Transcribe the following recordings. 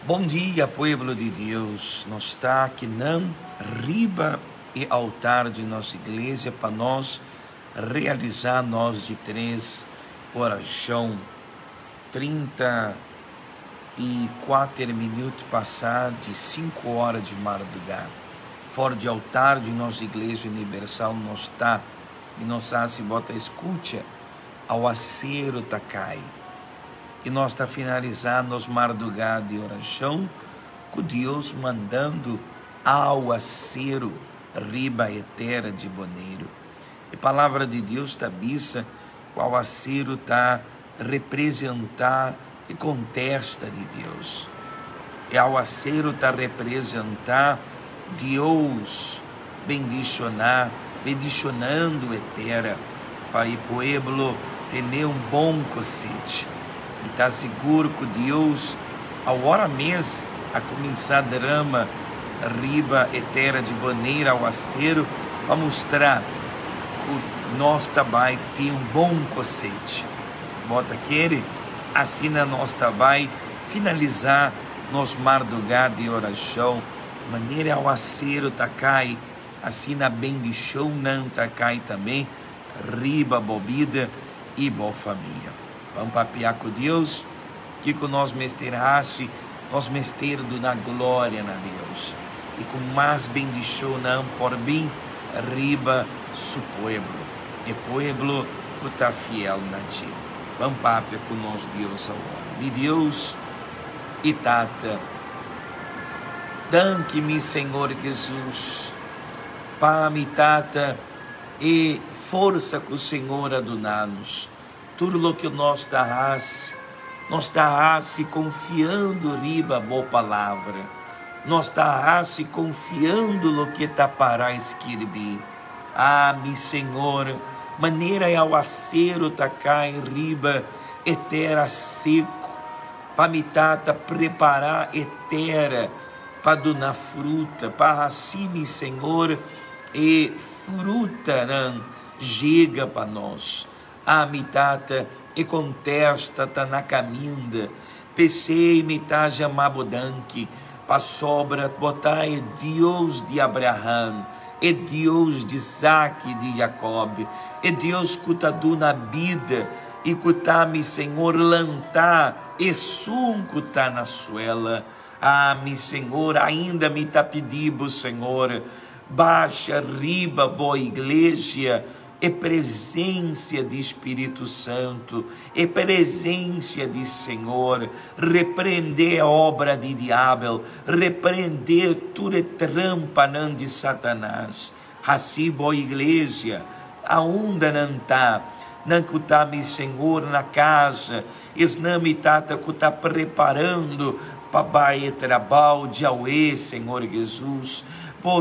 Bom dia, povo de Deus. Nós está aqui na riba e altar de nossa igreja para nós realizar nós de 3 oração 34 minutos passar de 5 horas de madrugada. Fora de altar de nossa igreja universal nós está e nós se bota escuta ao acero tacai. E nós está finalizando nos madrugadas de oração com Deus mandando ao acero riba eterna de boneiro. E a palavra de Deus está bisa qual acero está representar e contesta de Deus. E ao acero está representar Deus bendicionando eterna para o povo ter um bom cocete. E está seguro que Deus, ao hora mesmo, a começar a drama, riba eterna de boneira ao acero, para mostrar que nós também tem um bom cocete. Bota aquele, assim nós também finalizar nos madrugadas de oração, maneira ao acero tacai, assim na bendição não tacai também, riba bobida e boa família. Vamos papiar com Deus, que com nós mesterasse, nós mesterdo na glória na Deus. E com mais bendição não por mim, riba su pueblo. E pueblo que está fiel na ti. Vamos papiar com nós Deus agora. De Deus e tata. Danque-me, Senhor Jesus, para me tata e força que o Senhor adonar-nos. Tudo o que nós está confiando riba boa palavra, nós está confiando no que está para escrever. Meu Senhor, maneira é ao acero tacai riba eterna seco, para me tata preparar eterna para donar fruta, para assim, Senhor, e fruta não chega para nós. Mitata e contesta tá na caminda, pensei mitaja mabodanque, para sobra botar é Deus de Abraão, é Deus de Isaac e de Jacob, é Deus que tá na vida e que tá me Senhor lantar e sum que tá na suela. Me Senhor, ainda me tá pedindo, Senhor, baixa riba boa igreja, é presença de Espírito Santo, é presença de Senhor, repreender a obra de diabo, repreender toda trampa não de Satanás. Assim, boa igreja, aonde não está, não que está, meu Senhor, na casa, não me tata que está preparando para o trabalho de Auê, Senhor Jesus.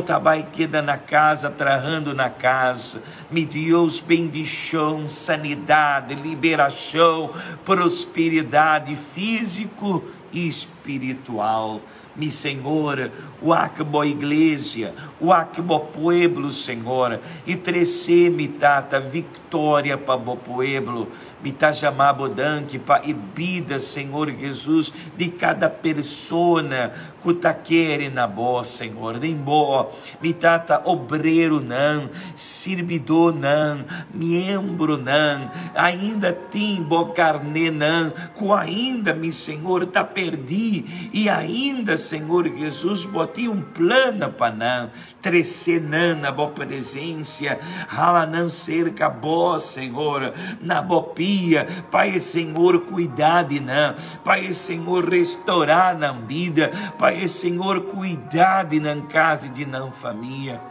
Tabai queda na casa, trarrando na casa, me Deus, bendição, sanidade, liberação, prosperidade físico e espiritual. Mi Senhor, o boa igreja, o boa pueblo, Senhor, e treceme tata vitória para o pueblo, me tá chamado danque para e vida, Senhor Jesus, de cada persona que tá querendo na boa, Senhor, de boa, me tata obreiro não, servidor não, membro não, ainda tem boa carne não, que ainda, mi Senhor, tá perdido e ainda, Senhor Jesus, botei um plano para não, trecer não na boa presença, hala não cerca boa, Senhor, na boa pia, Pai, Senhor, cuidado não, Pai, Senhor, restaurar na vida, Pai, Senhor, cuidado na casa de não família,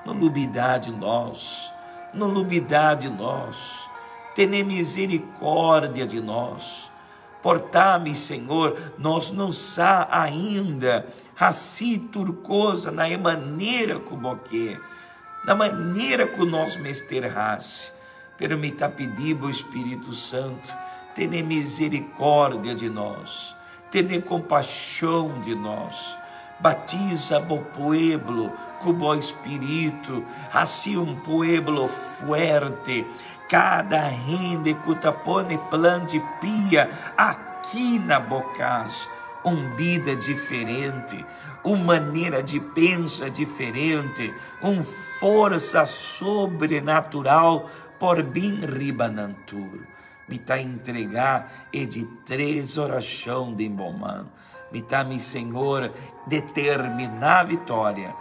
não lubidade nós, não lubidade nós, tenha misericórdia de nós. Portar-me, Senhor, nós não sa ainda assim turcosa na maneira como que, na maneira que nós mesterrasse. Permita pedir o Espírito Santo, tenha misericórdia de nós, tenha compaixão de nós. Batiza o pueblo com o Espírito, assim um pueblo fuerte. Cada rende que pone plante pia aqui na bocage, vida diferente, uma maneira de pensar diferente, uma força sobrenatural por bem ribanantur. Me tá entregar e de 3 orações de embomano. Me tá, meu Senhor, determinar a vitória,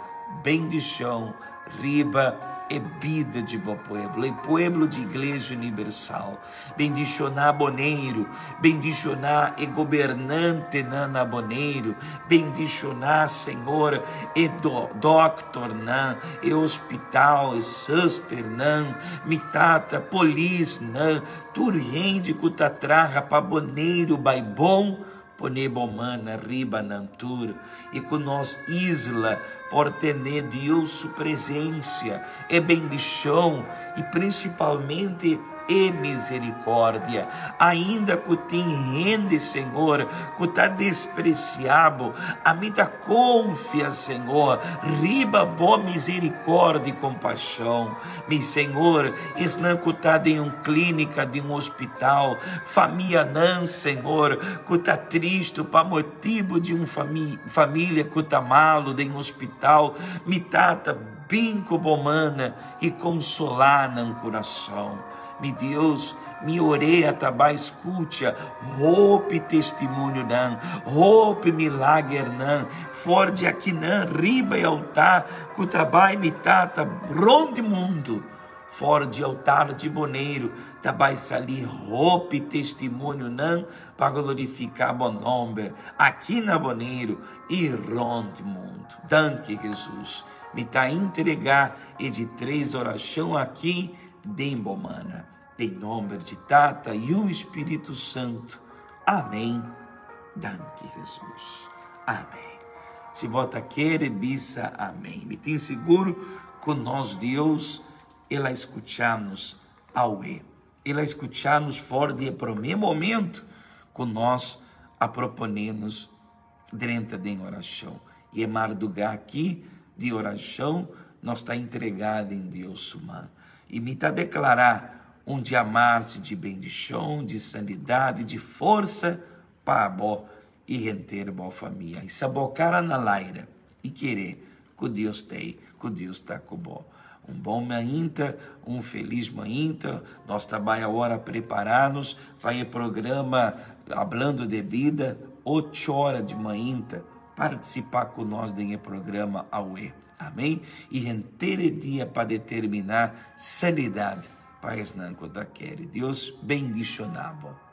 bendição, riba e vida de bom pueblo, e pueblo de Igreja Universal. Bendicionar Boneiro, bendicionar e governante Nana Boneiro, bendicionar, Senhor, e doctor nan, e hospital, e sister nan, mitata, polis nan, turrende cutatraja pa Boneiro, baibom, ponebomana, riba nantur, e com nós isla, por ter Deus sua presença, e bendição, e principalmente e misericórdia, ainda que te rende, Senhor, que tá despreciado, a mim tá confia, Senhor, riba boa misericórdia e compaixão, meu Senhor, isso não que tá de uma clínica, de um hospital, família não, Senhor, que tá triste, para motivo de uma família que tá malo, de um hospital, me tata binco bomana e consolar no coração. Me Deus, me orei tabai escuta, roupe testemunho não, roupe milagre não, forde aqui não, riba e altar, cutabai me tata, ronde mundo, forde altar de Boneiro, tabai sali, roupe testemunho não, para glorificar bom nome, aqui na Boneiro e ronde mundo. Danke Jesus, me tá entregar e de 3 orações aqui, Dembomana, em nome de Tata e o Espírito Santo. Amém. Danke, Jesus. Amém. Se bota querer, bisa, amém. Me tem seguro com nós, Deus, ela escutar-nos ao ela escutar-nos fora de primeiro momento, com nós a proponer-nos dentro de oração. E é mardugar aqui de oração, nós está entregado em Deus humano. E me está declarar um de amar-se de bendição, de sanidade, de força para bom e render boa família. E sabocar na laira e querer que Deus tem, que Deus está com bom. Um bom mainta, um feliz mainta. Nós trabalhamos agora a preparar-nos para o programa Hablando de Vida, 8 horas de mainta, participar com nós do programa AUE. Amém? E render dia para determinar sanidade para as nanco daquele. Deus bendicionava.